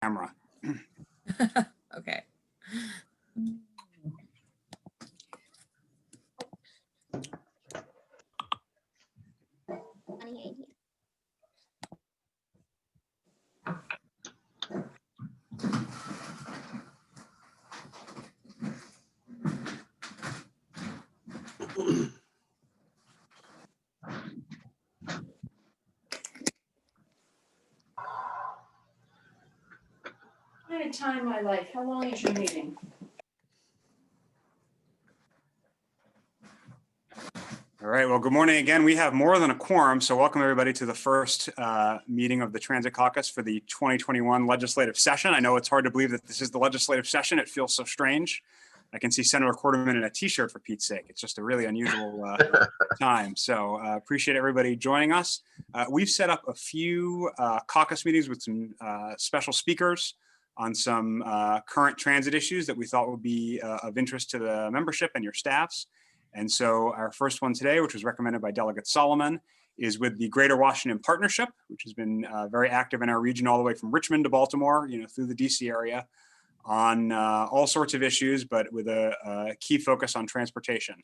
Camera. Okay. I'm gonna time my life. How long is your meeting? All right, well, good morning again. We have more than a quorum, so welcome everybody to the first meeting of the Transit Caucus for the 2021 legislative session. I know it's hard to believe that this is the legislative session. It feels so strange. I can see Senator Quarterman in a t-shirt, for Pete's sake. It's just a really unusual time. So appreciate everybody joining us. We've set up a few caucus meetings with some special speakers on some current transit issues that we thought would be of interest to the membership and your staffs. And so our first one today, which was recommended by Delegate Solomon, is with the Greater Washington Partnership, which has been very active in our region all the way from Richmond to Baltimore, through the DC area on all sorts of issues, but with a key focus on transportation.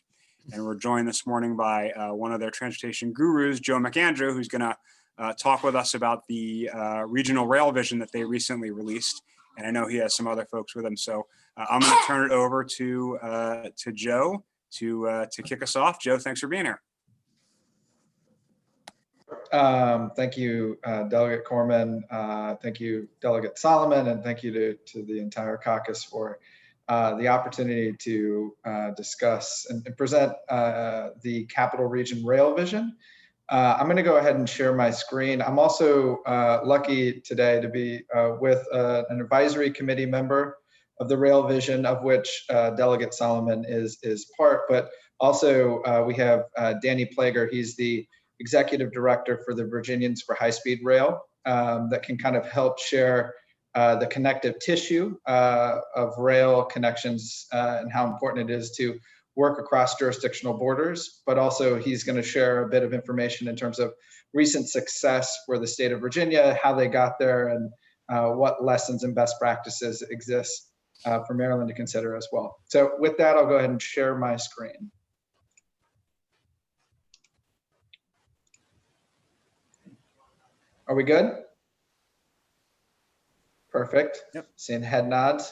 And we're joined this morning by one of their transportation gurus, Joe McAndrew, who's gonna talk with us about the regional rail vision that they recently released. And I know he has some other folks with him. So I'm gonna turn it over to Joe to kick us off. Joe, thanks for being here. Thank you, Delegate Corman. Thank you, Delegate Solomon, and thank you to the entire caucus for the opportunity to discuss and present the Capital Region Rail Vision. I'm going to go ahead and share my screen. I'm also lucky today to be with an advisory committee member of the Rail Vision, of which Delegate Solomon is part, but also we have Danny Plager. He's the Executive Director for the Virginians for High-Speed Rail that can kind of help share the connective tissue of rail connections and how important it is to work across jurisdictional borders, but also he's going to share a bit of information in terms of recent success for the state of Virginia, how they got there, and what lessons and best practices exist for Maryland to consider as well. So with that, I'll go ahead and share my screen. Are we good? Perfect. Yep. Seeing head nods.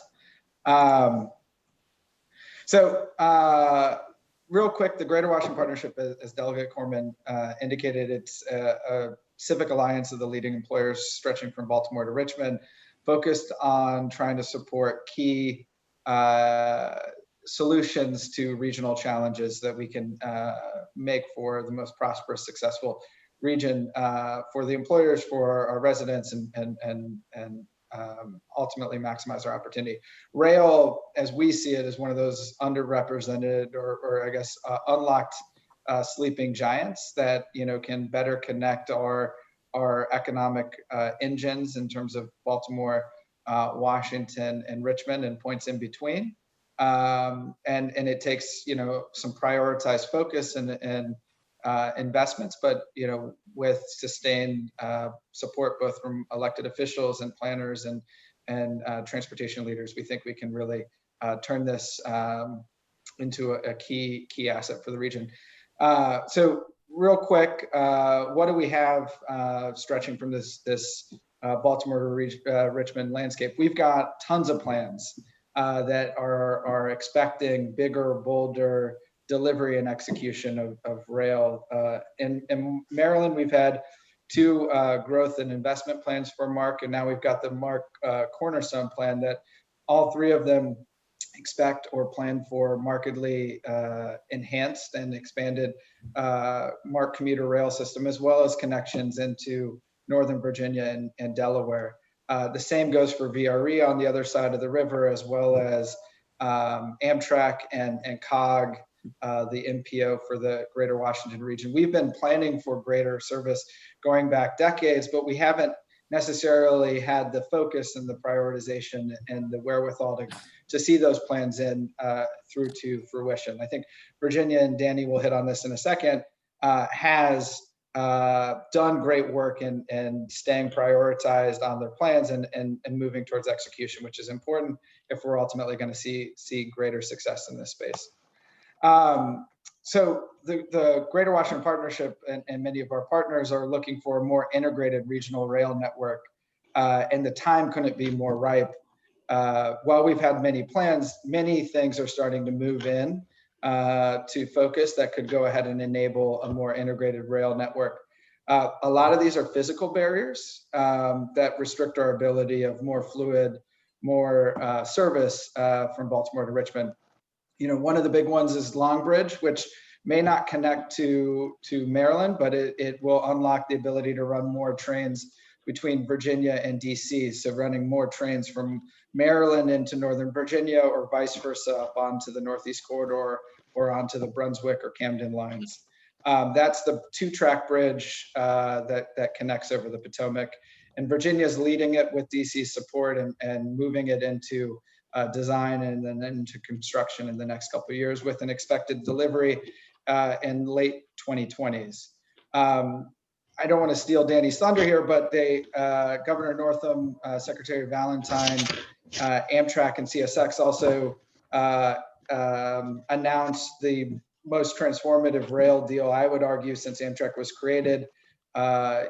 Real quick, the Greater Washington Partnership, as Delegate Corman indicated, it's a civic alliance of the leading employers stretching from Baltimore to Richmond, focused on trying to support key solutions to regional challenges that we can make for the most prosperous, successful region for the employers, for our residents, and ultimately maximize our opportunity. Rail, as we see it, is one of those underrepresented or I guess unlocked sleeping giants that can better connect our economic engines in terms of Baltimore, Washington, and Richmond, and points in between. And it takes some prioritized focus and investments, but with sustained support both from elected officials and planners and transportation leaders, we think we can really turn this into a key asset for the region. So real quick, what do we have stretching from this Baltimore to Richmond landscape? We've got tons of plans that are expecting bigger, bolder delivery and execution of rail. In Maryland, we've had two growth and investment plans for MARC, and now we've got the MARC Cornerstone plan that all three of them expect or plan for markedly enhanced and expanded MARC commuter rail system, as well as connections into Northern Virginia and Delaware. The same goes for VRE on the other side of the river, as well as Amtrak and COG, the MPO for the Greater Washington region. We've been planning for greater service going back decades, but we haven't necessarily had the focus and the prioritization and the wherewithal to see those plans in through to fruition. I think Virginia, and Danny will hit on this in a second, has done great work in staying prioritized on their plans and moving towards execution, which is important if we're ultimately going to see greater success in this space. So the Greater Washington Partnership and many of our partners are looking for a more integrated regional rail network, and the time couldn't be more ripe. While we've had many plans, many things are starting to move in to focus that could go ahead and enable a more integrated rail network. A lot of these are physical barriers that restrict our ability of more fluid, more service from Baltimore to Richmond. You know, one of the big ones is Long Bridge, which may not connect to Maryland, but it will unlock the ability to run more trains between Virginia and DC. So running more trains from Maryland into Northern Virginia or vice versa up onto the Northeast Corridor or onto the Brunswick or Camden lines. That's the 2-track bridge that connects over the Potomac. And Virginia is leading it with DC's support and moving it into design and then into construction in the next couple of years with an expected delivery in late 2020s. I don't want to steal Danny's thunder here, but Governor Northam, Secretary Valentine, Amtrak and CSX also announced the most transformative rail deal, I would argue, since Amtrak was created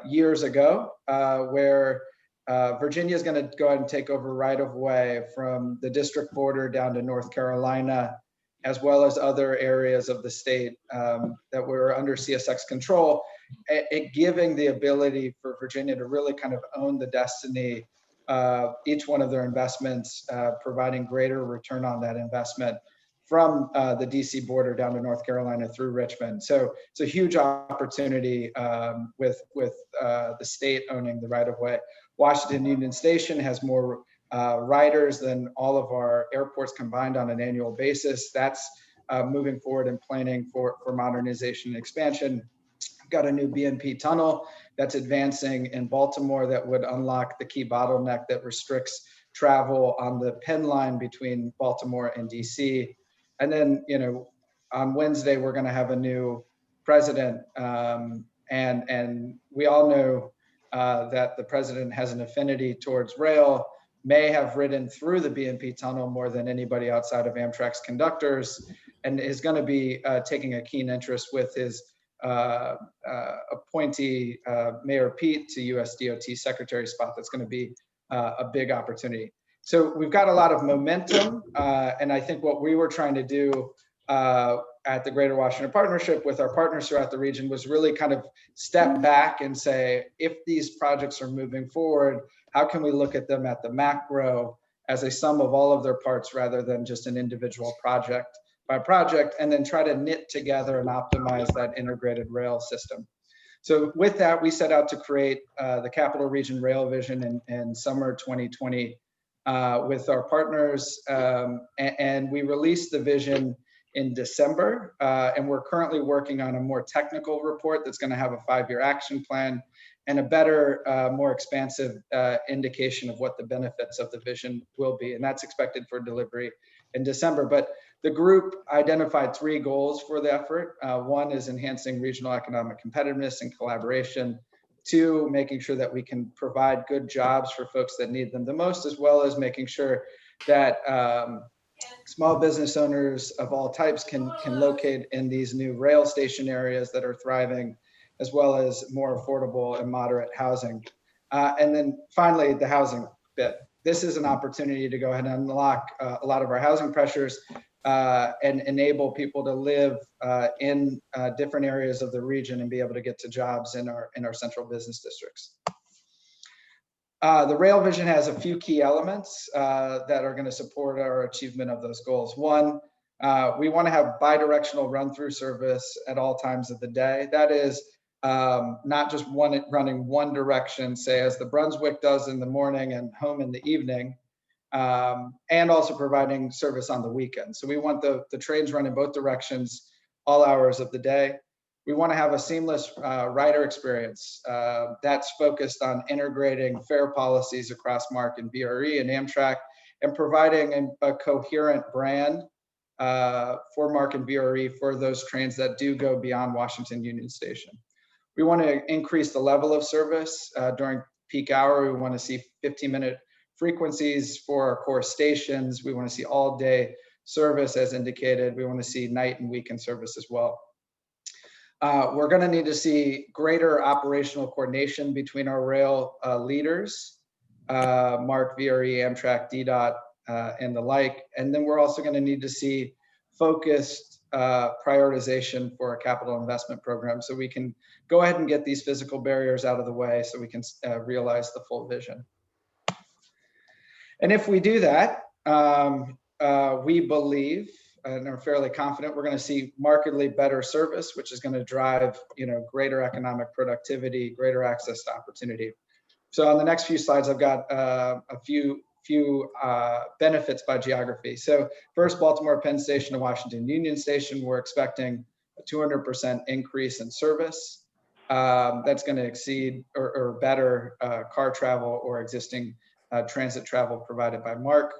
years ago, where Virginia is going to go ahead and take over right of way from the district border down to North Carolina, as well as other areas of the state that were under CSX control, it giving the ability for Virginia to really kind of own the destiny of each one of their investments, providing greater return on that investment from the DC border down to North Carolina through Richmond. So it's a huge opportunity with the state owning the right of way. Washington Union Station has more riders than all of our airports combined on an annual basis. That's moving forward and planning for modernization and expansion. We've got a new BNP tunnel that's advancing in Baltimore that would unlock the key bottleneck that restricts travel on the Penn line between Baltimore and DC. And then, you know, on Wednesday, we're going to have a new president. And we all know that the president has an affinity towards rail, may have ridden through the BNP tunnel more than anybody outside of Amtrak's conductors, and is going to be taking a keen interest with his appointee, Mayor Pete, to US DOT secretary spot. That's going to be a big opportunity. So we've got a lot of momentum, and I think what we were trying to do at the Greater Washington Partnership with our partners throughout the region was really kind of step back and say, if these projects are moving forward, how can we look at them at the macro as a sum of all of their parts rather than just an individual project by project, and then try to knit together and optimize that integrated rail system. So with that, we set out to create the Capital Region Rail Vision in summer 2020 with our partners, and we released the vision in December, and we're currently working on a more technical report that's going to have a 5-year action plan and a better, more expansive indication of what the benefits of the vision will be, and that's expected for delivery in December. But the group identified 3 goals for the effort. One is enhancing regional economic competitiveness and collaboration. 2, making sure that we can provide good jobs for folks that need them the most, as well as making sure that small business owners of all types can locate in these new rail station areas that are thriving, as well as more affordable and moderate housing. And then finally, the housing bit. This is an opportunity to go ahead and unlock a lot of our housing pressures and enable people to live in different areas of the region and be able to get to jobs in our central business districts. The rail vision has a few key elements that are going to support our achievement of those goals. One, we want to have bidirectional run-through service at all times of the day. That is not just running one direction, say as the Brunswick does in the morning and home in the evening, and also providing service on the weekend. So we want the trains running both directions, all hours of the day. We want to have a seamless rider experience that's focused on integrating fare policies across MARC and BRE and Amtrak, and providing a coherent brand for MARC and BRE for those trains that do go beyond Washington Union Station. We want to increase the level of service during peak hour. We want to see 15-minute frequencies for our core stations. We want to see all-day service as indicated. We want to see night and weekend service as well. We're going to need to see greater operational coordination between our rail leaders, MARC, VRE, Amtrak, DDOT, and the like. And then we're also going to need to see focused prioritization for a capital investment program so we can go ahead and get these physical barriers out of the way so we can realize the full vision. And if we do that, we believe and are fairly confident we're going to see markedly better service, which is going to drive, greater economic productivity, greater access to opportunity. So on the next few slides, I've got a few benefits by geography. So first, Baltimore Penn Station to Washington Union Station, we're expecting a 200% increase in service. That's going to exceed or better car travel or existing transit travel provided by MARC.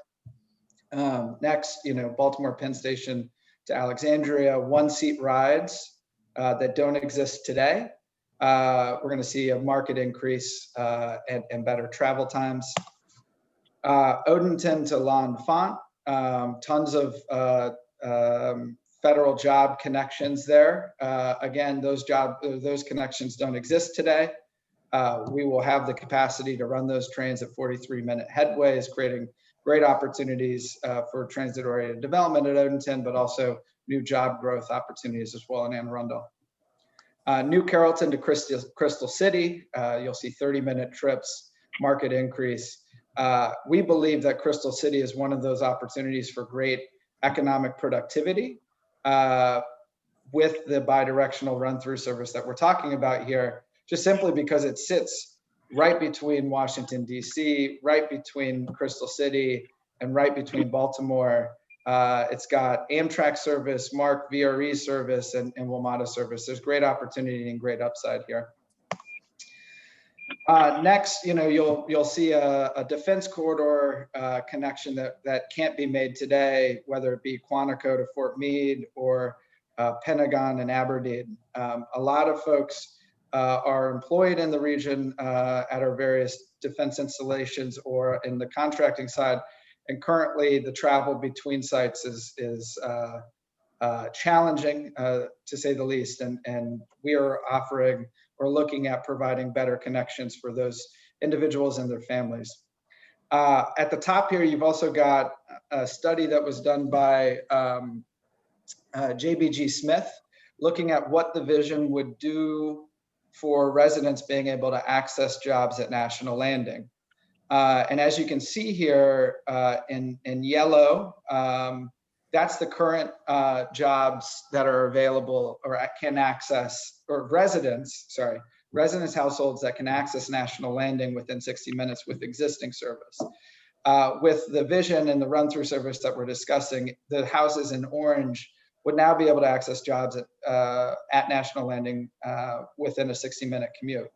Next, Baltimore Penn Station to Alexandria, one-seat rides that don't exist today. We're going to see a market increase and better travel times. Odenton to L'Enfant, tons of federal job connections there. Again, those connections don't exist today. We will have the capacity to run those trains at 43-minute headways, creating great opportunities for transit-oriented development at Odenton, but also new job growth opportunities as well in Anne Arundel. New Carrollton to Crystal City, you'll see 30-minute trips, market increase. We believe that Crystal City is one of those opportunities for great economic productivity with the bidirectional run-through service that we're talking about here, just simply because it sits right between Washington, D.C., right between Crystal City, and right between Baltimore. It's got Amtrak service, MARC, VRE service, and WMATA service. There's great opportunity and great upside here. Next, you'll see a defense corridor connection that can't be made today, whether it be Quantico to Fort Meade or Pentagon and Aberdeen. A lot of folks are employed in the region at our various defense installations or in the contracting side. And currently the travel between sites is challenging to say the least. And we are offering or looking at providing better connections for those individuals and their families. At the top here, you've also got a study that was done by JBG Smith, looking at what the vision would do for residents being able to access jobs at National Landing. And as you can see here in yellow, that's the current jobs that are available or can access, or residents households that can access National Landing within 60 minutes with existing service. With the vision and the run-through service that we're discussing, the houses in orange would now be able to access jobs at National Landing within a 60-minute commute,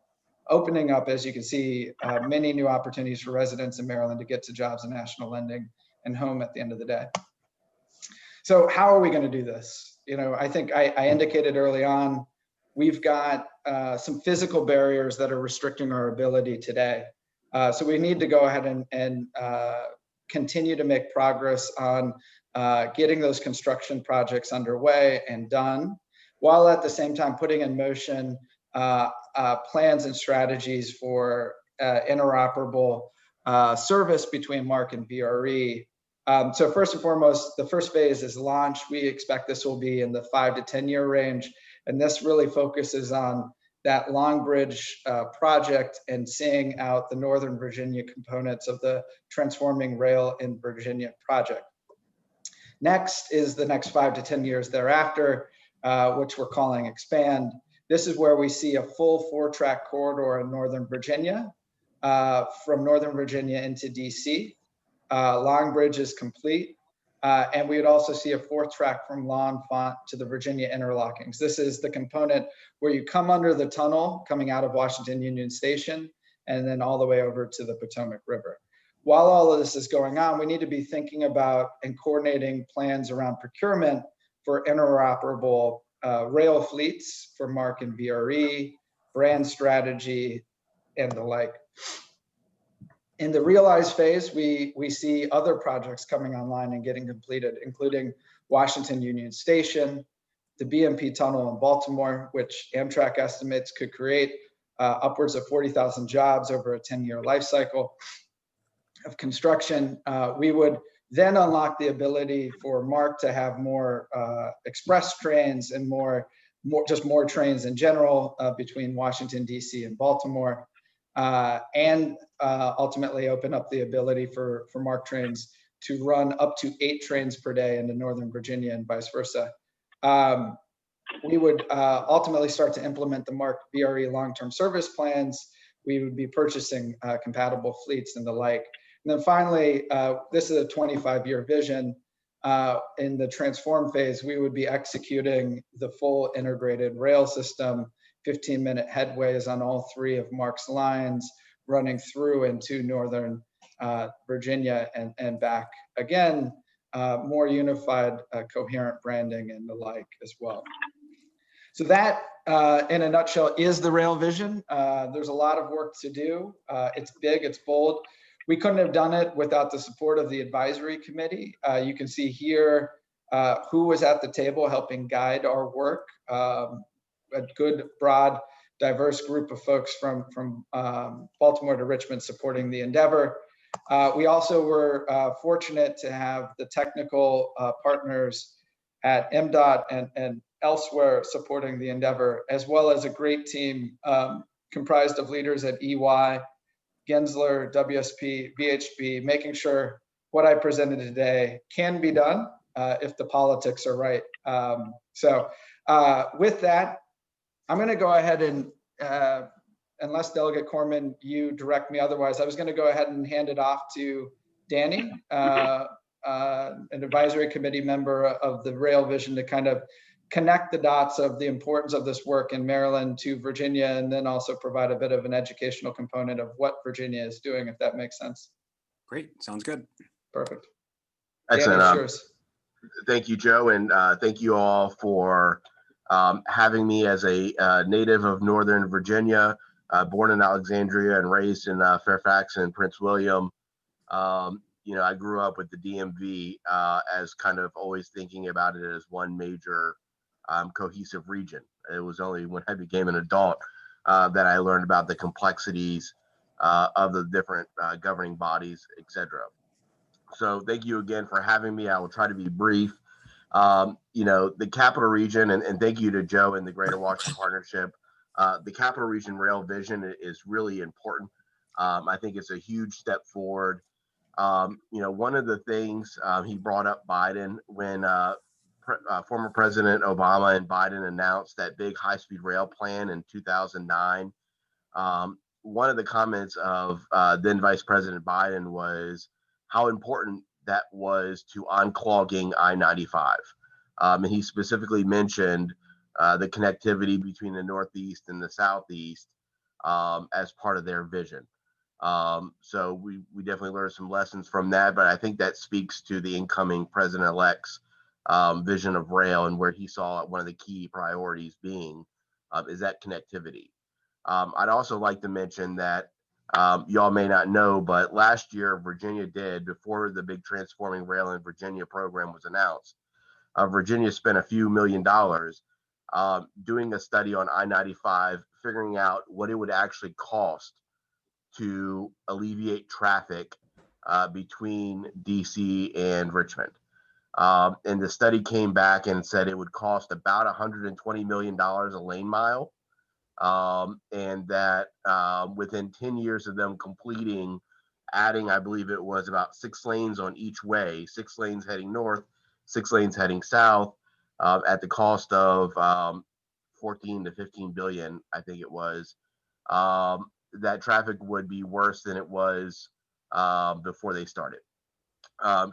opening up, as you can see, many new opportunities for residents in Maryland to get to jobs in National Landing and home at the end of the day. So how are we going to do this? I think I indicated early on, we've got some physical barriers that are restricting our ability today. So we need to go ahead and continue to make progress on getting those construction projects underway and done, while at the same time putting in motion plans and strategies for interoperable service between MARC and VRE. So first and foremost, the first phase is launch. We expect this will be in the 5 to 10 year range. And this really focuses on that Long Bridge project and seeing out the Northern Virginia components of the Transforming Rail in Virginia project. Next is the next 5 to 10 years thereafter, which we're calling Expand. This is where we see a full 4-track corridor in Northern Virginia, from Northern Virginia into DC. Long Bridge is complete. And we would also see a 4th track from L'Enfant to the Virginia interlockings. This is the component where you come under the tunnel coming out of Washington Union Station and then all the way over to the Potomac River. While all of this is going on, we need to be thinking about and coordinating plans around procurement for interoperable rail fleets for MARC and VRE, brand strategy, and the like. In the realize phase, we see other projects coming online and getting completed, including Washington Union Station, the BMP tunnel in Baltimore, which Amtrak estimates could create upwards of 40,000 jobs over a 10-year life cycle of construction. We would then unlock the ability for MARC to have more express trains and more trains in general between Washington, D.C. and Baltimore, and ultimately open up the ability for MARC trains to run up to 8 trains per day into Northern Virginia and vice versa. We would ultimately start to implement the MARC VRE long-term service plans. We would be purchasing compatible fleets and the like. And then finally, this is a 25-year vision. In the transform phase, we would be executing the full integrated rail system, 15-minute headways on all 3 of MARC's lines, running through into Northern Virginia and back again, more unified, coherent branding and the like as well. So that, in a nutshell, is the rail vision. There's a lot of work to do. It's big, it's bold. We couldn't have done it without the support of the advisory committee. You can see here who was at the table helping guide our work. A good, broad, diverse group of folks from Baltimore to Richmond supporting the endeavor. We also were fortunate to have the technical partners at MDOT and elsewhere supporting the endeavor, as well as a great team comprised of leaders at EY, Gensler, WSP, VHB, making sure what I presented today can be done if the politics are right. With that, I'm going to go ahead and, unless Delegate Corman, you direct me otherwise, I was going to go ahead and hand it off to Danny, an advisory committee member of the Rail Vision, to kind of connect the dots of the importance of this work in Maryland to Virginia, and then also provide a bit of an educational component of what Virginia is doing, if that makes sense. Great, sounds good. Perfect. Excellent. Thank you, Joe, and thank you all for having me as a native of Northern Virginia, born in Alexandria and raised in Fairfax and Prince William. I grew up with the DMV as kind of always thinking about it as one major cohesive region. It was only when I became an adult that I learned about the complexities of the different governing bodies, etc. So thank you again for having me. I will try to be brief. The Capital Region, and thank you to Joe and the Greater Washington Partnership. The Capital Region Rail Vision is really important. I think it's a huge step forward. One of the things he brought up Biden when former President Obama and Biden announced that big high-speed rail plan in 2009. One of the comments of then Vice President Biden was how important that was to unclogging I-95. And he specifically mentioned the connectivity between the Northeast and the Southeast as part of their vision. So we definitely learned some lessons from that, but I think that speaks to the incoming president-elect's vision of rail and where he saw one of the key priorities being is that connectivity. I'd also like to mention that y'all may not know, but last year Virginia did, before the big Transforming Rail in Virginia program was announced, Virginia spent a few $1 million doing a study on I-95, figuring out what it would actually cost to alleviate traffic between DC and Richmond. And the study came back and said it would cost about $120 million a lane mile. And that within 10 years of them completing, adding, I believe it was about 6 lanes on each way, 6 lanes heading north, 6 lanes heading south, at the cost of 14 to 15 billion, I think it was, that traffic would be worse than it was before they started.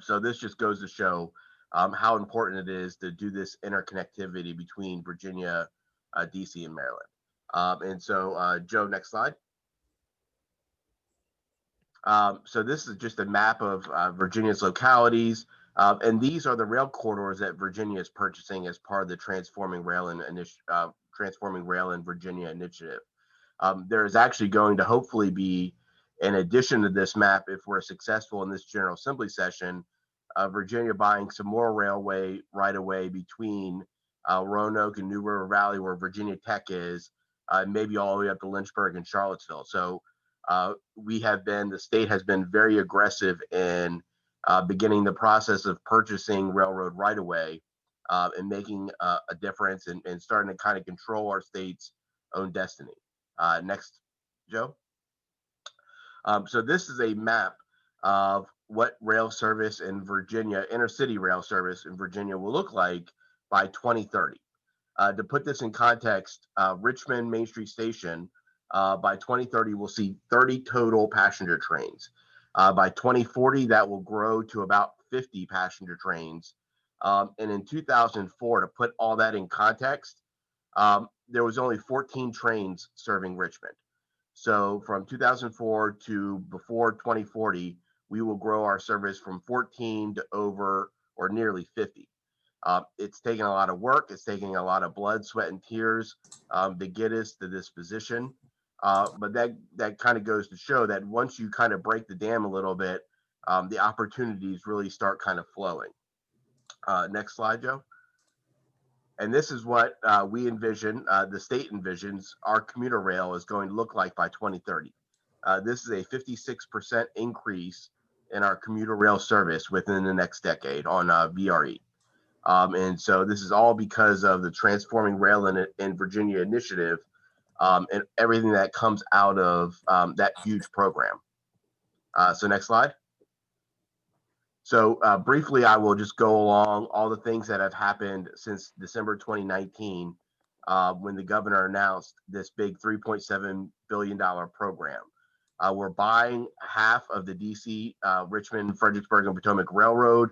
So this just goes to show how important it is to do this interconnectivity between Virginia, DC, and Maryland. And so, Joe, next slide. So this is just a map of Virginia's localities. And these are the rail corridors that Virginia is purchasing as part of the Transforming Rail in Virginia initiative. There is actually going to hopefully be, in addition to this map, if we're successful in this General Assembly session, Virginia buying some more railway right away between Roanoke and New River Valley, where Virginia Tech is, maybe all the way up to Lynchburg and Charlottesville. So the state has been very aggressive in beginning the process of purchasing railroad right away and making a difference and starting to kind of control our state's own destiny. Next, Joe. So this is a map of what rail service in Virginia, intercity rail service in Virginia, will look like by 2030. To put this in context, Richmond Main Street Station by 2030 will see 30 total passenger trains. By 2040, that will grow to about 50 passenger trains. And in 2004, to put all that in context, there was only 14 trains serving Richmond. So from 2004 to before 2040, we will grow our service from 14 to over or nearly 50. It's taken a lot of work. It's taking a lot of blood, sweat, and tears to get us to this position. But that kind of goes to show that once you kind of break the dam a little bit, the opportunities really start kind of flowing. Next slide, Joe. And this is what we envision, the state envisions our commuter rail is going to look like by 2030. This is a 56% increase in our commuter rail service within the next decade on VRE. And so this is all because of the Transforming Rail in Virginia initiative and everything that comes out of that huge program. So next slide. So briefly, I will just go along all the things that have happened since December 2019 when the governor announced this big $3.7 billion program. We're buying half of the DC, Richmond, Fredericksburg, and Potomac Railroad.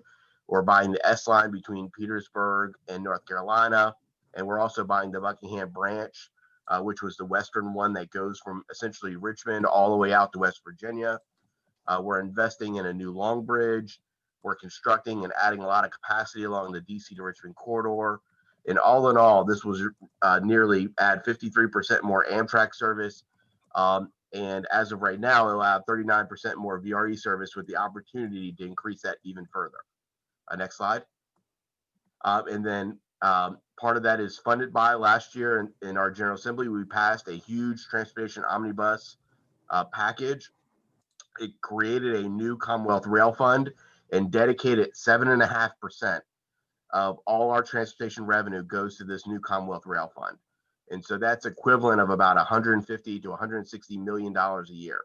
We're buying the S line between Petersburg and North Carolina. And we're also buying the Buckingham branch, which was the western one that goes from essentially Richmond all the way out to West Virginia. We're investing in a new long bridge. We're constructing and adding a lot of capacity along the DC to Richmond corridor. And all in all, this was nearly add 53% more Amtrak service. And as of right now, it'll have 39% more VRE service with the opportunity to increase that even further. Next slide. And then part of that is funded by last year in our General Assembly, we passed a huge transportation omnibus package. It created a new Commonwealth Rail Fund and dedicated 7.5% of all our transportation revenue goes to this new Commonwealth Rail Fund. And so that's equivalent of about $150 to $160 million a year.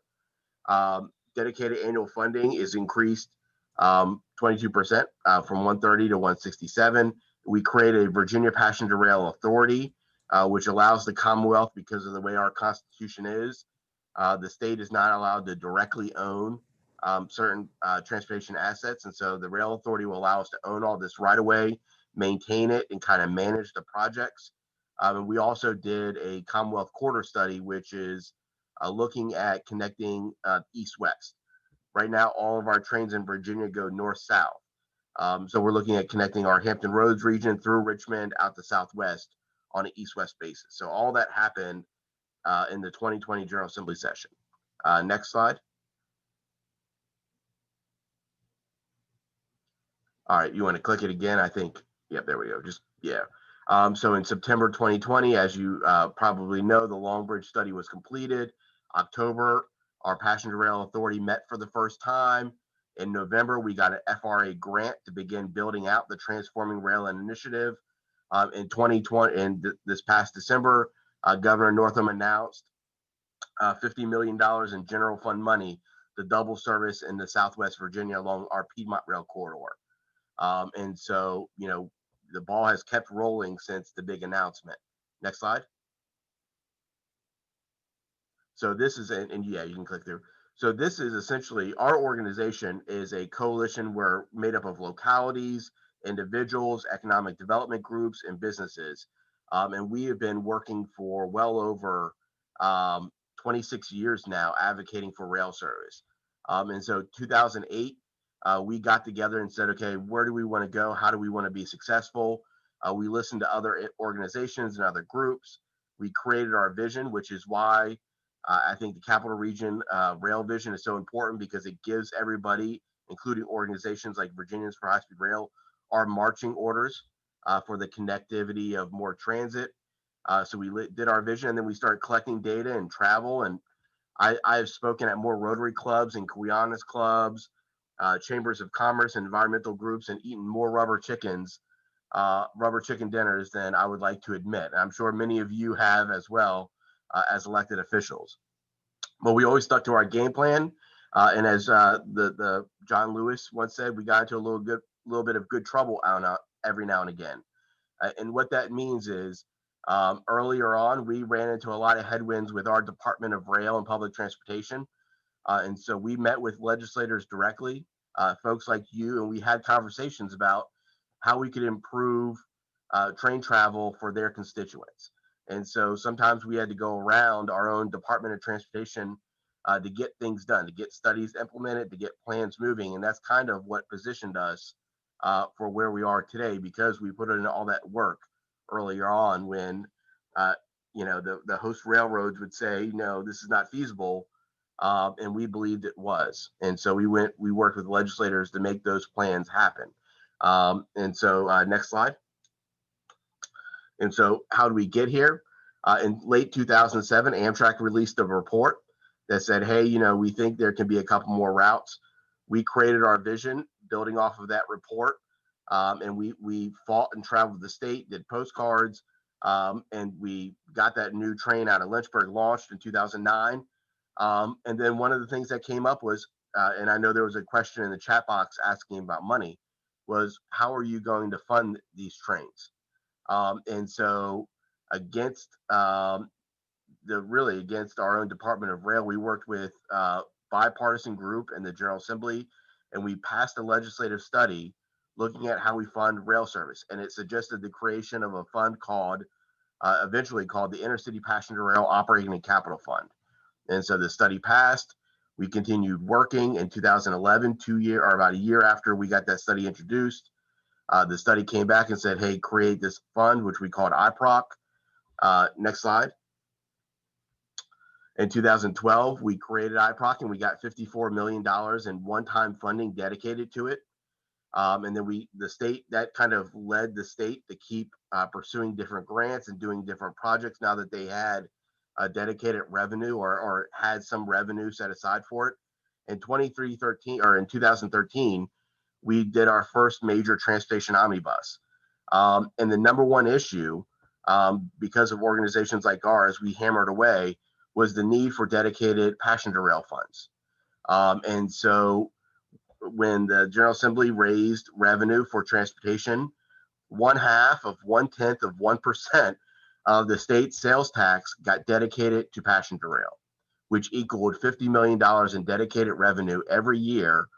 Dedicated annual funding is increased 22% from 130 to 167. We created a Virginia Passenger Rail Authority, which allows the Commonwealth, because of the way our Constitution is, the state is not allowed to directly own certain transportation assets. And so the Rail Authority will allow us to own all this right away, maintain it, and kind of manage the projects. And we also did a Commonwealth Corridor study, which is looking at connecting east-west. Right now, all of our trains in Virginia go north-south. So we're looking at connecting our Hampton Roads region through Richmond out to southwest on an east-west basis. So all that happened in the 2020 General Assembly session. Next slide. All right, you want to click it again? I think, yep, there we go. Just, yeah. So in September 2020, as you probably know, the Long Bridge study was completed. October, our Passenger Rail Authority met for the first time. In November, we got an FRA grant to begin building out the Transforming Rail Initiative. In 2020, and this past December, Governor Northam announced $50 million in general fund money to double service in the Southwest Virginia along our Piedmont Rail corridor. And so, you know, the ball has kept rolling since the big announcement. Next slide. So this is, and yeah, you can click through. So this is essentially, our organization is a coalition we're made up of localities, individuals, economic development groups, and businesses. And we have been working for well over 26 years now advocating for rail service. And so 2008, we got together and said, okay, where do we want to go? How do we want to be successful? We listened to other organizations and other groups. We created our vision, which is why I think the Capital Region Rail Vision is so important because it gives everybody, including organizations like Virginians for High-Speed Rail, our marching orders for the connectivity of more transit. So we did our vision, and then we started collecting data and travel. And I've spoken at more Rotary clubs and Kiwanis clubs, chambers of commerce and environmental groups, and eaten more rubber chicken dinners than I would like to admit. And I'm sure many of you have as well as elected officials. But we always stuck to our game plan. And as the John Lewis once said, we got into a little bit of good trouble every now and again. And what that means is earlier on, we ran into a lot of headwinds with our Department of Rail and Public Transportation. And so we met with legislators directly, folks like you, and we had conversations about how we could improve train travel for their constituents. And so sometimes we had to go around our own Department of Transportation to get things done, to get studies implemented, to get plans moving. And that's kind of what positioned us for where we are today, because we put in all that work earlier on when, the host railroads would say, no, this is not feasible. And we believed it was. And so we worked with legislators to make those plans happen. And so next slide. And so how do we get here? In late 2007, Amtrak released a report that said, hey, we think there can be a couple more routes. We created our vision building off of that report. And we fought and traveled the state, did postcards, and we got that new train out of Lynchburg, launched in 2009. And then one of the things that came up was, and I know there was a question in the chat box asking about money, was how are you going to fund these trains? And so against against our own Department of Rail, we worked with a bipartisan group in the General Assembly, and we passed a legislative study looking at how we fund rail service. And it suggested the creation of a fund eventually called the Intercity Passenger Rail Operating and Capital Fund. And so the study passed. We continued working in 2011, about a year after we got that study introduced. The study came back and said, hey, create this fund, which we called IPROC. Next slide. In 2012, we created IPROC, and we got $54 million in one-time funding dedicated to it. And then the state, that kind of led the state to keep pursuing different grants and doing different projects now that they had a dedicated revenue or had some revenue set aside for it. In 2013, we did our first major transportation omnibus. And the number one issue, because of organizations like ours, we hammered away, was the need for dedicated passenger rail funds. And so when the General Assembly raised revenue for transportation, 1/10% of the state sales tax got dedicated to passenger rail, which equaled $50 million in dedicated revenue every year,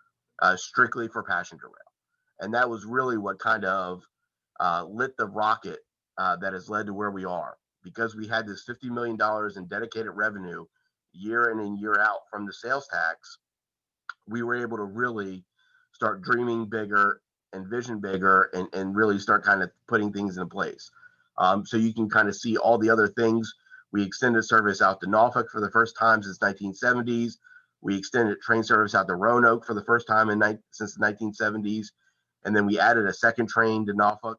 strictly for passenger rail. And that was really what kind of lit the rocket that has led to where we are. Because we had this $50 million in dedicated revenue year in and year out from the sales tax, we were able to really start dreaming bigger and vision bigger and really start kind of putting things in place. So you can kind of see all the other things. We extended service out to Norfolk for the first time since 1970s. We extended train service out to Roanoke for the first time since the 1970s. And then we added a second train to Norfolk,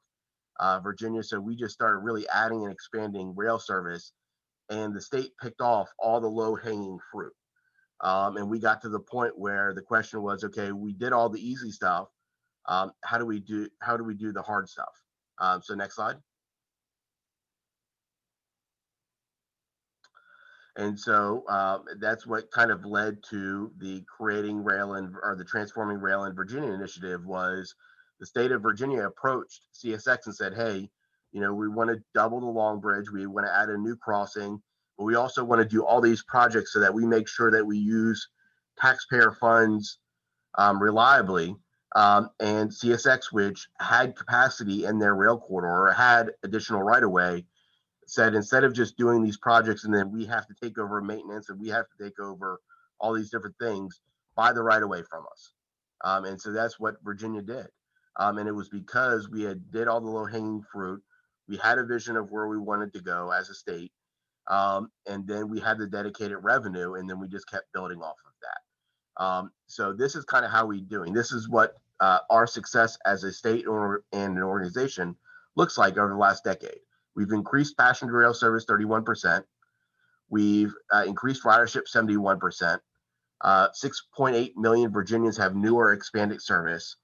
Virginia. So we just started really adding and expanding rail service, and the state picked off all the low-hanging fruit. And we got to the point where the question was, okay, we did all the easy stuff. How do we do the hard stuff? So next slide. And so that's what kind of led to the creating the Transforming Rail in Virginia initiative. Was the state of Virginia approached CSX and said, hey, we want to double the Long Bridge. We want to add a new crossing, but we also want to do all these projects so that we make sure that we use taxpayer funds reliably. And CSX, which had capacity in their rail corridor or had additional right-of-way, said, instead of just doing these projects and then we have to take over maintenance and we have to take over all these different things, buy the right-of-way from us. And so that's what Virginia did. And it was because we did all the low-hanging fruit. We had a vision of where we wanted to go as a state. And then we had the dedicated revenue, and then we just kept building off of that. So this is kind of how we're doing. This is what our success as a state and an organization looks like over the last decade. We've increased passenger rail service 31%. We've increased ridership 71%. 6.8 million Virginians have new or expanded service.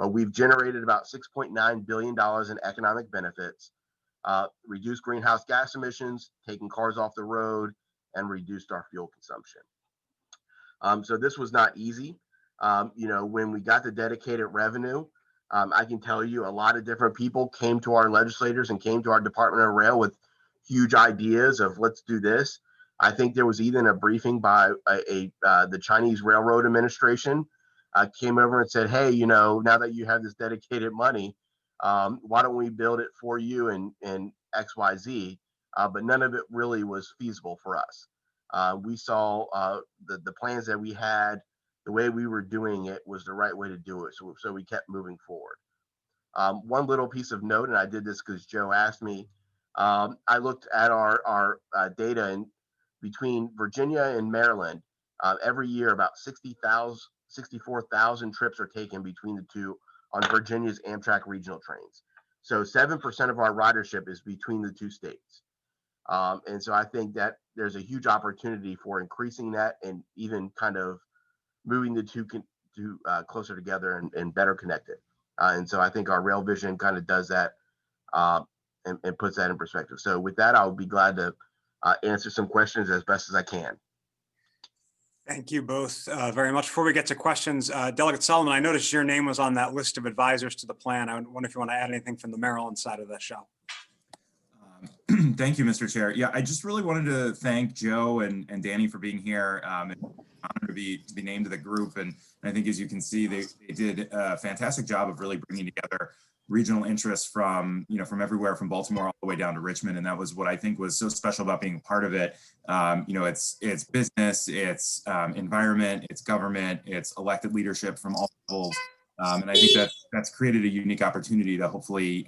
We've generated about $6.9 billion in economic benefits, reduced greenhouse gas emissions, taken cars off the road, and reduced our fuel consumption. So this was not easy. When we got the dedicated revenue, I can tell you a lot of different people came to our legislators and came to our Department of Rail with huge ideas of let's do this. I think there was even a briefing by the Chinese Railroad Administration came over and said, hey, now that you have this dedicated money, why don't we build it for you in XYZ? But none of it really was feasible for us. We saw the plans that we had, the way we were doing it was the right way to do it. So we kept moving forward. One little piece of note, and I did this because Joe asked me, I looked at our data, and between Virginia and Maryland, every year about 64,000 trips are taken between the two on Virginia's Amtrak regional trains. So 7% of our ridership is between the two states. And so I think that there's a huge opportunity for increasing that and even kind of moving the two closer together and better connected. And so I think our rail vision kind of does that and puts that in perspective. So with that, I'll be glad to answer some questions as best as I can. Thank you both very much. Before we get to questions, Delegate Solomon, I noticed your name was on that list of advisors to the plan. I wonder if you want to add anything from the Maryland side of that show. Thank you, Mr. Chair. Yeah, I just really wanted to thank Joe and Danny for being here. It's an honor to be named to the group. And I think, as you can see, they did a fantastic job of really bringing together regional interests from everywhere, from Baltimore all the way down to Richmond. And that was what I think was so special about being part of it. It's business, it's environment, it's government, it's elected leadership from all levels. And I think that's created a unique opportunity to hopefully,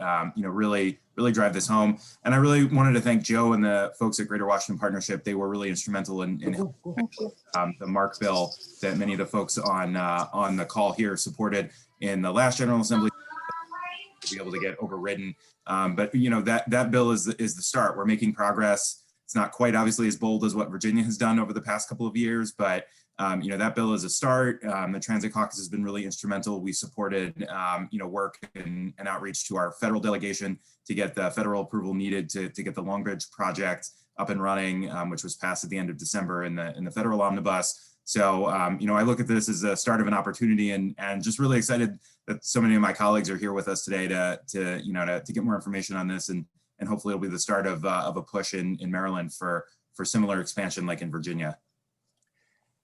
really drive this home. And I really wanted to thank Joe and the folks at Greater Washington Partnership. They were really instrumental in the MARC bill that many of the folks on the call here supported in the last General Assembly to be able to get overridden. But that bill is the start. We're making progress. It's not quite obviously as bold as what Virginia has done over the past couple of years, but that bill is a start. The Transit Caucus has been really instrumental. We supported, work and outreach to our federal delegation to get the federal approval needed to get the Long Bridge project up and running, which was passed at the end of December in the federal omnibus. So, I look at this as a start of an opportunity, and just really excited that so many of my colleagues are here with us today to get more information on this, and hopefully it'll be the start of a push in Maryland for similar expansion like in Virginia.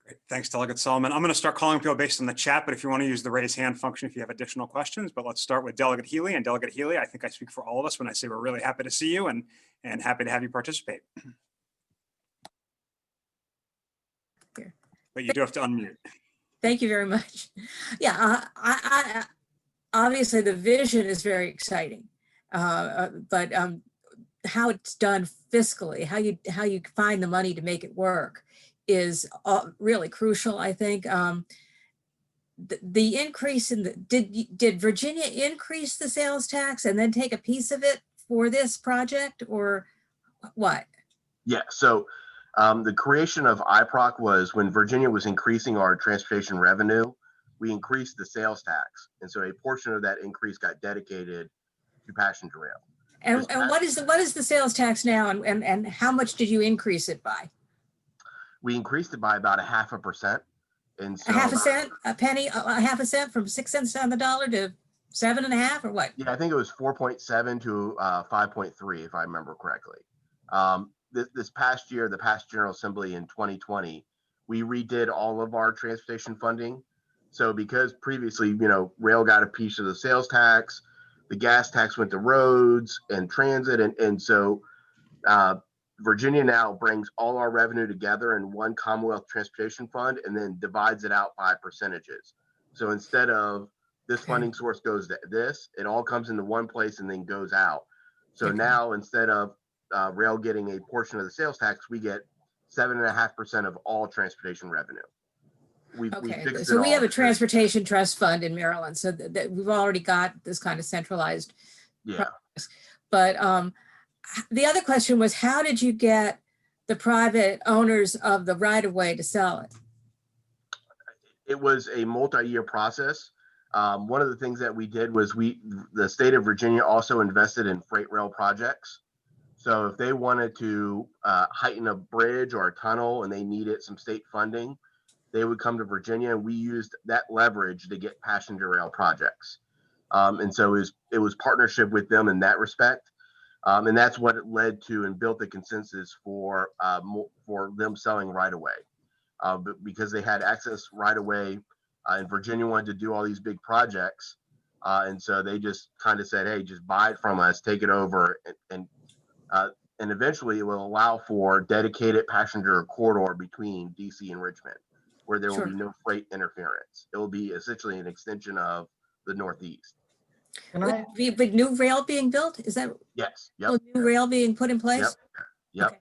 Great. Thanks, Delegate Solomon. I'm going to start calling people based on the chat, but if you want to use the raise hand function if you have additional questions. But let's start with Delegate Healy. And Delegate Healy, I think I speak for all of us when I say we're really happy to see you and happy to have you participate. Here. But you do have to unmute. Thank you very much. Yeah, I obviously the vision is very exciting, but how it's done fiscally, how you find the money to make it work is really crucial, I think. The increase in did Virginia increase the sales tax and then take a piece of it for this project, or what? Yeah, so the creation of IPROC was when Virginia was increasing our transportation revenue, we increased the sales tax. And so a portion of that increase got dedicated to passenger rail. And what is the sales tax now, and how much did you increase it by? We increased it by about 0.5%. And so, a half a cent, a penny, a half a cent, from 6 cents on the dollar to 7.5, or what? Yeah, I think it was 4.7 to 5.3, if I remember correctly. This past year, the past General Assembly in 2020, we redid all of our transportation funding. So because previously, rail got a piece of the sales tax, the gas tax went to roads and transit. And so Virginia now brings all our revenue together in one Commonwealth Transportation Fund and then divides it out by percentages. So instead of this funding source goes to this, it all comes into one place and then goes out. So now instead of rail getting a portion of the sales tax, we get 7.5% of all transportation revenue. We Okay, fixed so it we all have a because- transportation trust fund in Maryland, so that we've already got this kind of centralized. Yeah. But the other question was, how did you get the private owners of the right of way to sell it? It was a multi-year process. One of the things that we did was the state of Virginia also invested in freight rail projects. So if they wanted to heighten a bridge or a tunnel and they needed some state funding, they would come to Virginia, and we used that leverage to get passenger rail projects. And so it was partnership with them in that respect. And that's what it led to and built the consensus for them selling right away. But because they had access right away, and Virginia wanted to do all these big projects. And so they just kind of said, hey, just buy it from us, take it over. And eventually it will allow for dedicated passenger corridor between DC and Richmond, where there will be no freight interference. It will be essentially an extension of the Northeast. With new rail being built? Is that? Yes. Yep. New rail being put in place? Yep. Okay.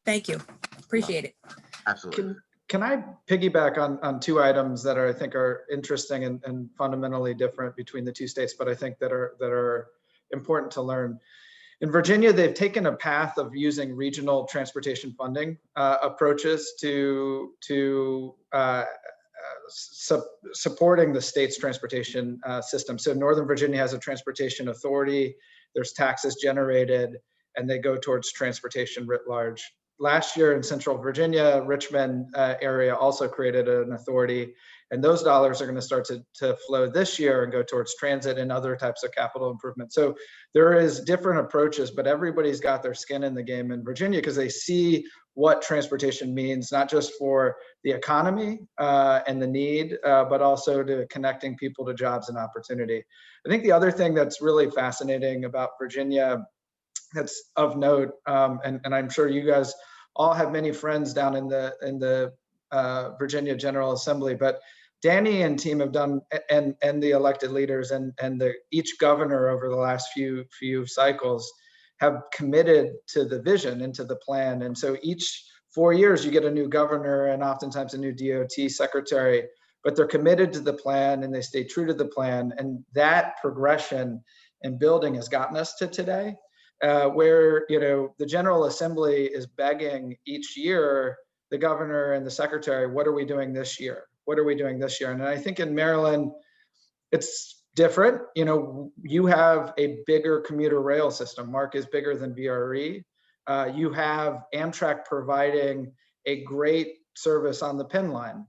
Thank you. Appreciate it. Absolutely. Can I piggyback on two items that I think are interesting and fundamentally different between the two states, but I think that are important to learn. In Virginia, they've taken a path of using regional transportation funding approaches to supporting the state's transportation system. So Northern Virginia has a transportation authority, there's taxes generated, and they go towards transportation writ large. Last year in Central Virginia, Richmond area also created an authority, and those dollars are going to start to flow this year and go towards transit and other types of capital improvement. So there is different approaches, but everybody's got their skin in the game in Virginia because they see what transportation means, not just for the economy and the need, but also to connecting people to jobs and opportunity. I think the other thing that's really fascinating about Virginia that's of note, and I'm sure you guys all have many friends down in the Virginia General Assembly, but Danny and team have done, and the elected leaders and each governor over the last few cycles have committed to the vision and to the plan. And so each 4 years you get a new governor and oftentimes a new DOT secretary, but they're committed to the plan and they stay true to the plan. And that progression and building has gotten us to today. Where the General Assembly is begging each year the governor and the secretary, what are we doing this year? What are we doing this year? And I think in Maryland, it's different. You have a bigger commuter rail system. MARC is bigger than VRE. You have Amtrak providing a great service on the Penn line.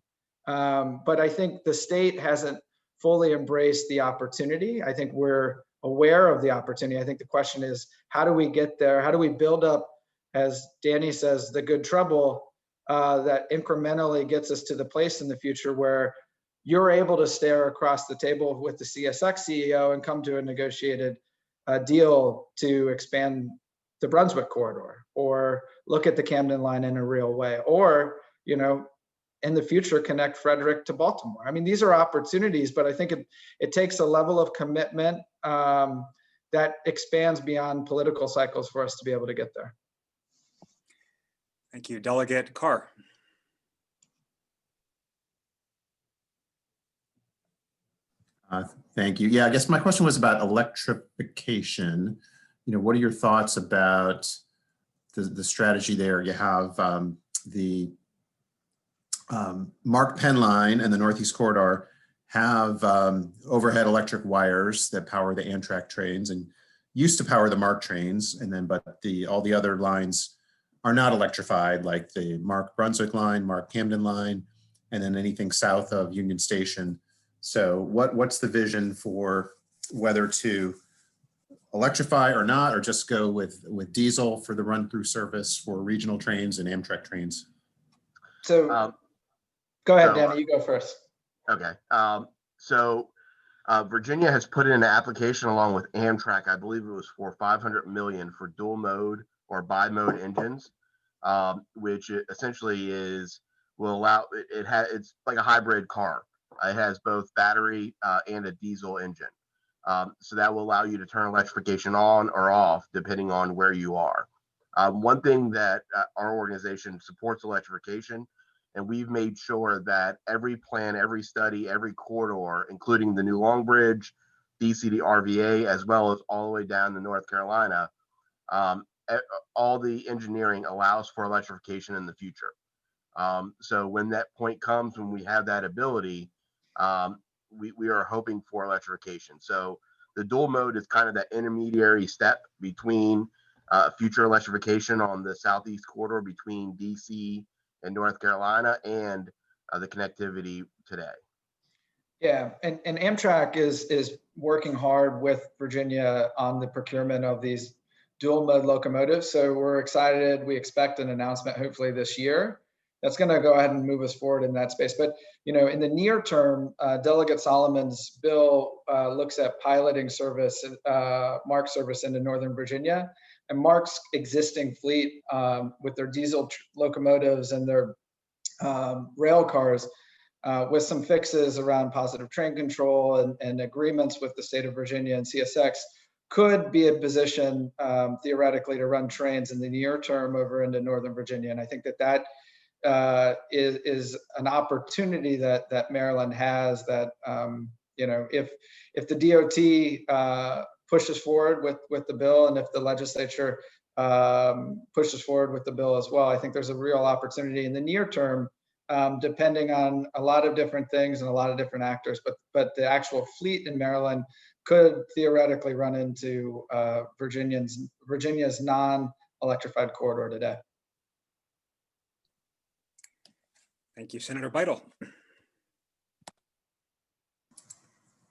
But I think the state hasn't fully embraced the opportunity. I think we're aware of the opportunity. I think the question is, how do we get there? How do we build up, as Danny says, the good trouble that incrementally gets us to the place in the future where you're able to stare across the table with the CSX CEO and come to a negotiated deal to expand the Brunswick corridor, or look at the Camden line in a real way, or, in the future, connect Frederick to Baltimore. I mean, these are opportunities, but I think it takes a level of commitment that expands beyond political cycles for us to be able to get there. Thank you. Delegate Carr. Thank you. Yeah, I guess my question was about electrification. What are your thoughts about the strategy there? You have the MARC Penn line and the Northeast Corridor have overhead electric wires that power the Amtrak trains and used to power the MARC trains, but all the other lines are not electrified, like the MARC Brunswick line, MARC Camden line, and then anything south of Union Station. So what's the vision for whether to electrify or not, or just go with diesel for the run-through service for regional trains and Amtrak trains? So go ahead, Danny, you go first. Okay. Virginia has put in an application along with Amtrak, I believe it was for $500 million for dual mode or bi-mode engines, which essentially will allow it's like a hybrid car. It has both battery and a diesel engine. So that will allow you to turn electrification on or off depending on where you are. One thing that our organization supports electrification, and we've made sure that every plan, every study, every corridor, including the new Long Bridge, DC to RVA, as well as all the way down to North Carolina, all the engineering allows for electrification in the future. So when that point comes, when we have that ability, we are hoping for electrification. So the dual mode is kind of that intermediary step between future electrification on the Southeast corridor between DC and North Carolina and the connectivity today. Yeah, and Amtrak is working hard with Virginia on the procurement of these dual mode locomotives. So we're excited. We expect an announcement hopefully this year. That's going to go ahead and move us forward in that space. But in the near term, Delegate Solomon's bill looks at piloting service, MARC service into Northern Virginia, and MARC's existing fleet with their diesel locomotives and their rail cars, with some fixes around positive train control and agreements with the state of Virginia and CSX, could be in position theoretically to run trains in the near term over into Northern Virginia. And I think that is an opportunity that Maryland has, that if the DOT pushes forward with the bill, and if the legislature pushes forward with the bill as well, I think there's a real opportunity in the near term, depending on a lot of different things and a lot of different actors. But the actual fleet in Maryland could theoretically run into Virginia's non-electrified corridor today. Thank you, Senator Beidle.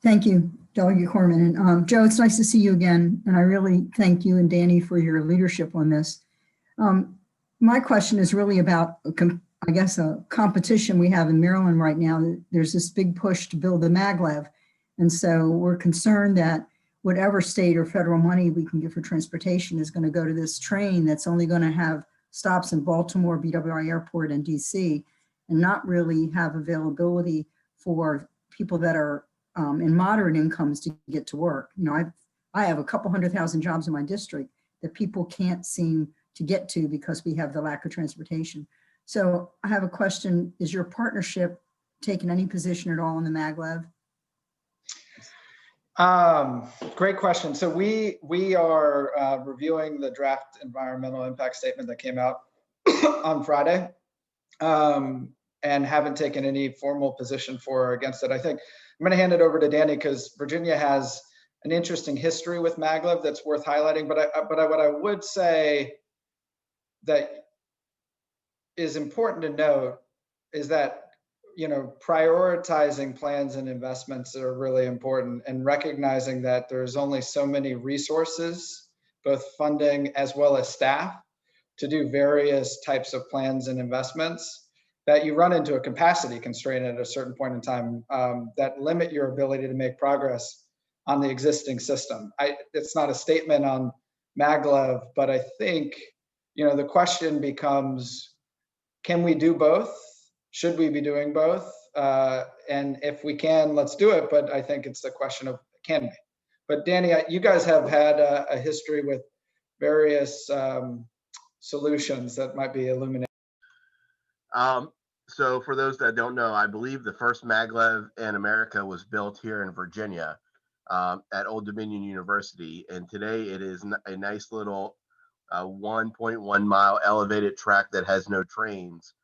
Thank you, Delegate Corman. And Joe, it's nice to see you again. And I really thank you and Danny for your leadership on this. My question is really about, I guess, a competition we have in Maryland right now. There's this big push to build the maglev. And so we're concerned that whatever state or federal money we can get for transportation is going to go to this train that's only going to have stops in Baltimore, BWI Airport, and DC, and not really have availability for people that are in moderate incomes to get to work. I have a couple 100,000 jobs in my district that people can't seem to get to because we have the lack of transportation. So I have a question. Is your partnership taking any position at all in the maglev? Great question. So we are reviewing the draft environmental impact statement that came out on Friday, and haven't taken any formal position for or against it. I think I'm going to hand it over to Danny, because Virginia has an interesting history with maglev that's worth highlighting. But what I would say that is important to note is that prioritizing plans and investments are really important, and recognizing that there's only so many resources, both funding as well as staff, to do various types of plans and investments, that you run into a capacity constraint at a certain point in time that limit your ability to make progress on the existing system. It's not a statement on maglev, but I think the question becomes, can we do both? Should we be doing both? And if we can, let's do it. But I think it's the question of, can we? But Danny, you guys have had a history with various solutions that might be illuminated. So for those that don't know, I believe the first maglev in America was built here in Virginia at Old Dominion University. And today it is a nice little 1.1 mile elevated track that has no trains,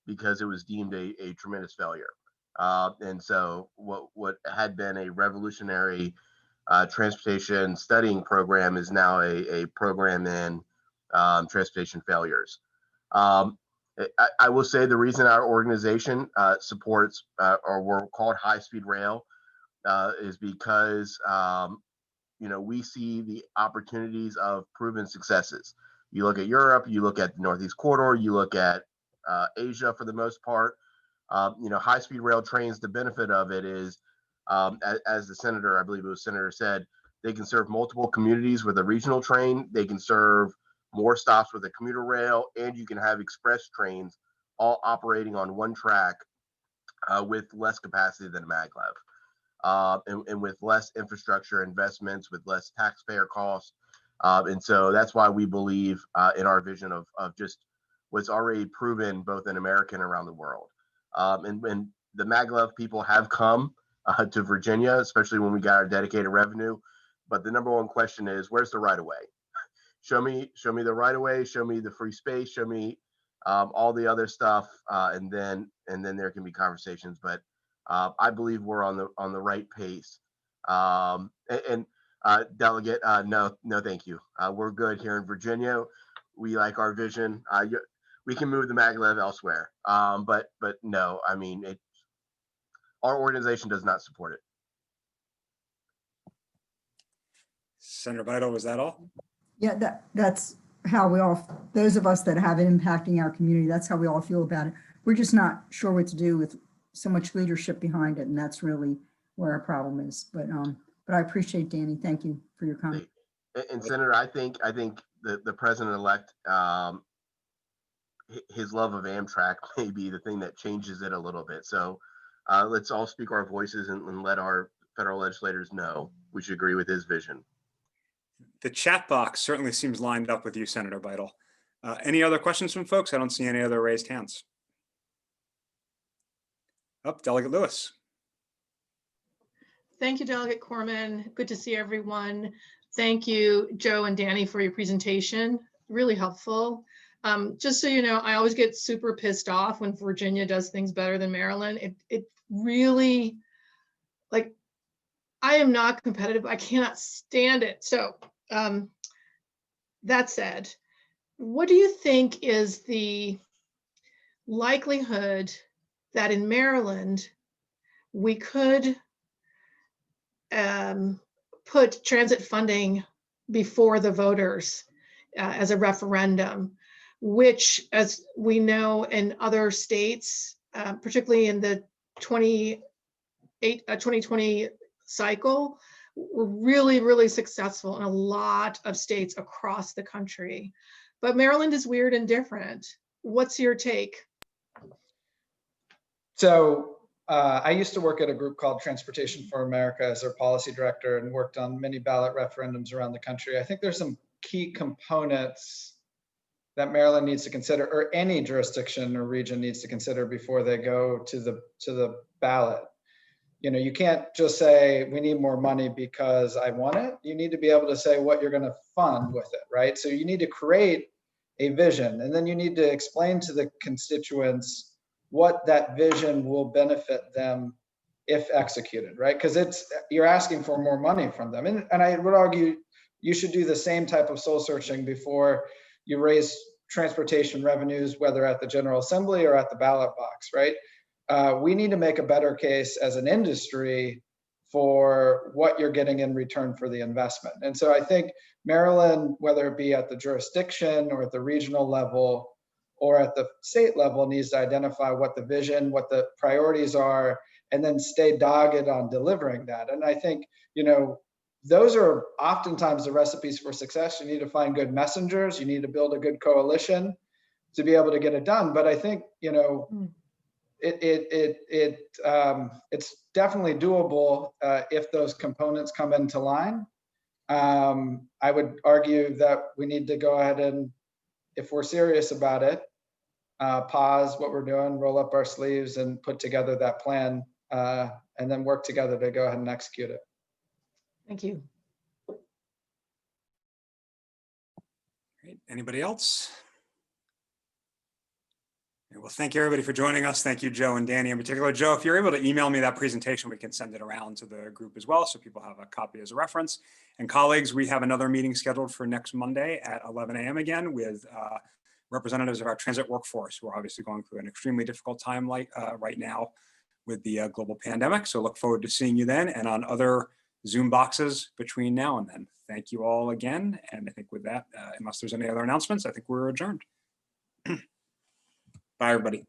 because it was deemed a tremendous failure. And so what had been a revolutionary transportation studying program is now a program in transportation failures. I will say the reason our organization supports, or we're called High Speed Rail, is because we see the opportunities of proven successes. You look at Europe, you look at the Northeast Corridor, you look at Asia for the most part. High speed rail trains, the benefit of it is, as the senator, I believe it was senator said, they can serve multiple communities with a regional train. They can serve more stops with a commuter rail, and you can have express trains all operating on one track with less capacity than a maglev, and with less infrastructure investments, with less taxpayer costs. And so that's why we believe in our vision of just what's already proven both in America and around the world. And when the maglev people have come to Virginia, especially when we got our dedicated revenue, but the number one question is, where's the right of way? Show me the right of way, show me the free space, show me all the other stuff, and then there can be conversations. But I believe we're on the right pace. Delegate, no, thank you. We're good here in Virginia. We like our vision. We can move the maglev elsewhere, but no, I mean, our organization does not support it. Senator Vital, was that all? Yeah, that's how we all, those of us that have it impacting our community, that's how we all feel about it. We're just not sure what to do with so much leadership behind it, and that's really where our problem is. But I appreciate Danny. Thank you for your comment. And Senator, I think the president-elect, his love of Amtrak may be the thing that changes it a little bit. So let's all speak our voices and let our federal legislators know we should agree with his vision. The chat box certainly seems lined up with you, Senator Vital. Any other questions from folks? I don't see any other raised hands. Oh, Delegate Lewis. Thank you, Delegate Corman. Good to see everyone. Thank you, Joe and Danny, for your presentation. Really helpful. Just so you know, I always get super pissed off when Virginia does things better than Maryland. It really, like, I am not competitive. I cannot stand it. So that said, what do you think is the likelihood that in Maryland we could put transit funding before the voters as a referendum, which, as we know in other states, particularly in the 2020 cycle, were really, really successful in a lot of states across the country. But Maryland is weird and different. What's your take? So I used to work at a group called Transportation for America as their policy director and worked on many ballot referendums around the country. I think there's some key components that Maryland needs to consider, or any jurisdiction or region needs to consider before they go to the ballot. You know, you can't just say we need more money because I want it. You need to be able to say what you're going to fund with it, right? So you need to create a vision, and then you need to explain to the constituents what that vision will benefit them if executed, right? Because you're asking for more money from them. And I would argue you should do the same type of soul searching before you raise transportation revenues, whether at the General Assembly or at the ballot box, right? We need to make a better case as an industry for what you're getting in return for the investment. And so I think Maryland, whether it be at the jurisdiction or at the regional level or at the state level, needs to identify what the vision, what the priorities are, and then stay dogged on delivering that. And I think, you know, those are oftentimes the recipes for success. You need to find good messengers. You need to build a good coalition to be able to get it done. But I think, you know, it's definitely doable if those components come into line. I would argue that we need to go ahead and, if we're serious about it, pause what we're doing, roll up our sleeves and put together that plan, and then work together to go ahead and execute it. Thank you. Great. Anybody else? Well, thank you everybody for joining us. Thank you, Joe and Danny in particular. Joe, if you're able to email me that presentation, we can send it around to the group as well, so people have a copy as a reference. And colleagues, we have another meeting scheduled for next Monday at 11 a.m. again with representatives of our transit workforce, who are obviously going through an extremely difficult time right now with the global pandemic. So look forward to seeing you then and on other Zoom boxes between now and then. Thank you all again. And I think with that, unless there's any other announcements, I think we're adjourned. Bye, everybody.